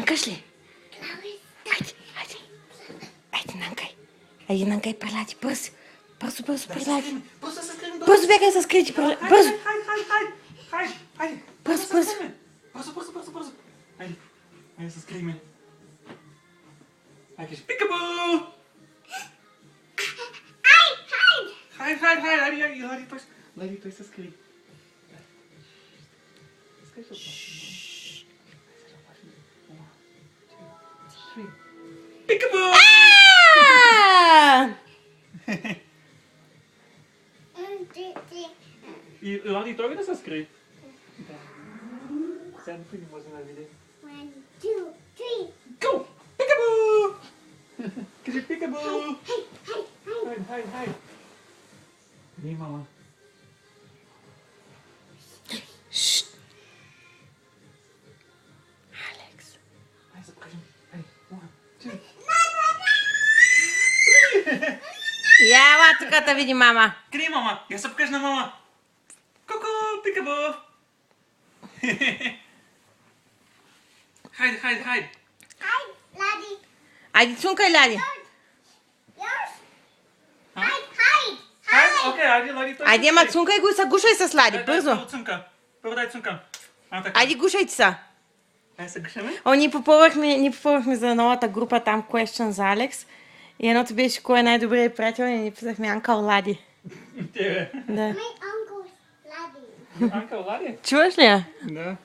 Нанкаш ли? Айде, нанкай. Айде, нанкай, прелади, бързо. Бързо, прелади. Бързо бягай с крити, бързо. Хайде. Бързо. Бързо. Хайде се скриме. Хайде, пикабу! Хайде, той се скри. Пикабу! И Лади той да се скри? Да. Сега никой не може да види. 1, 2, 3. Go! Пикабу! Кажи пикабу! Хайде. Не, мама. Алекс. Хайде, се покажем. Хайде, 1, 2. Я, ела тук да види мама. Къде е мама? Я се покажа на мама. Ку-ку, пикабу! Хайде. Hi, Laddie. Айде, цункай, Лади. Yours? Huh? Hide. Окей, айде, Лади, той. Айде, ама цункай го и се гушай с Лади, бързо. Първо дай цунка. Така. Айде, гушайте се. Айде се гушаме. Ние попълвахме за новата група там Question за Алекс. И едното беше кой е най-добрият приятел и ни писахме Анкъл Лади. Тебе. Да. My uncle's Laddie. Анкъл Лади? Чуваш ли я? Да.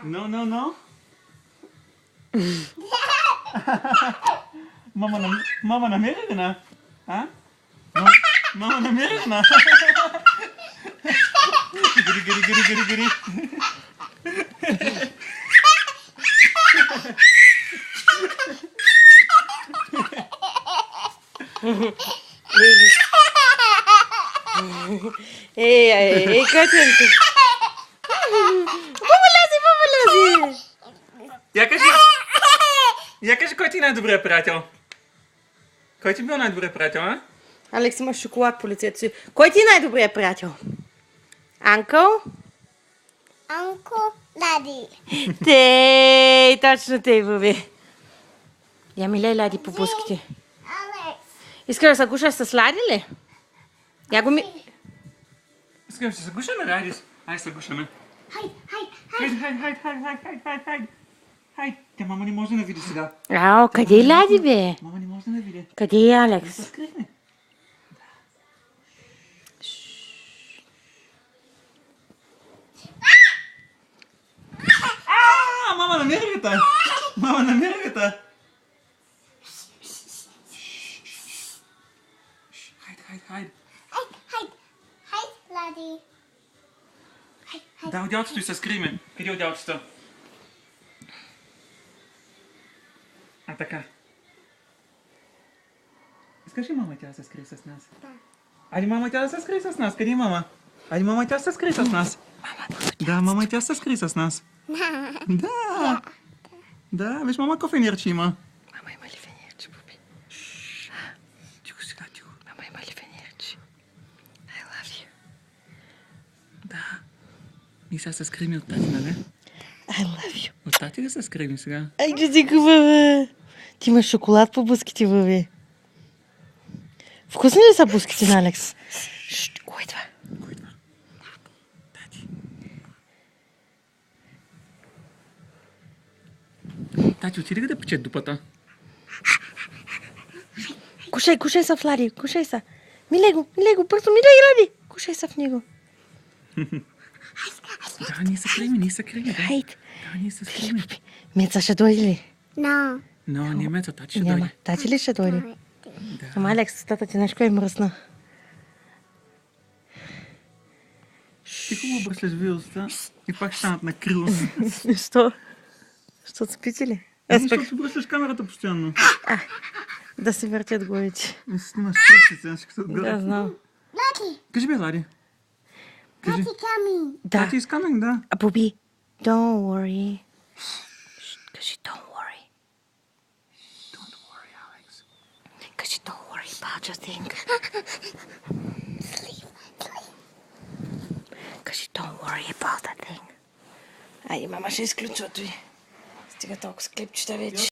No. No. Мама намери ли на? А? Мама намери ли на? Гири. Ей, Катенко. Поболязи. Я кажи, кой ти е най-добрият приятел? Кой ти бил най-добрият приятел, а? Алекс има шоколад по лицето си. Кой ти е най-добрият приятел? Анкъл? Uncle Laddie. Тей, точно тей, Боби. Я милей Лади по буските. Alex. Искаш да се гушаш с Лади ли? Я го ми... Искам да се гушаме, айде. Айде се гушаме. Hide. Хайде. Тя мама не може да види сега. Ао, къде е Лади, бе? Мама не може да види. Къде е Да Алекс? се скрихме. Мама намери ли те? Хайде. Hide, Laddie. Да, одялцето и се скриме. Къде е одялцето? А така. Искаш ли мама тя да се скри с нас? Да. Айде мама тя да се скри с нас. Къде е мама? Айде мама тя се скри с нас. Да, мама тя се скри с нас. Да. Да, виж мама какво фенирче има. Мама има ли фенерче, Боби? Тихо сега. Мама има ли фенерче? I love you. Да. И сега се скрими от тати, нали? I love you. От тати да се скрими сега. Ай, че си хубава. Ти имаш шоколад по буските, Боби. Вкусни ли са буските на Алекс? Кой идва? Кой идва? Тати. Тати, отиде ли да пече дупата? Кушай са в Лади, кушай са. Милей го, бързо, милей, Лади. Кушай са в него. Да, ние се криме. Хайде. Да, ние се скриме. Меца ще дойде ли? No. Но не меца, тати ще Няма. дойде. Тати ли ще дойде? Да. Ама Алекс, тата ти нещо е мръсна. Ти хубаво бърслеш вилста и пак ще станат на крило. Що? Защото спите ли? Защото бръслеш камерата постоянно. Да се въртят главите. Не се снимаш пръстите, ще се отгоре. Да, знам. Laddie. Кажи бе, Лади. Кажи. Laddie coming. Да. Тати is coming, да. А, Боби, don't worry. Кажи don't worry. Don't worry, Alex. Кажи don't worry about your thing. Кажи don't worry about that thing. Ай, мама ще изключва той. Стига толкова с клипчета вече.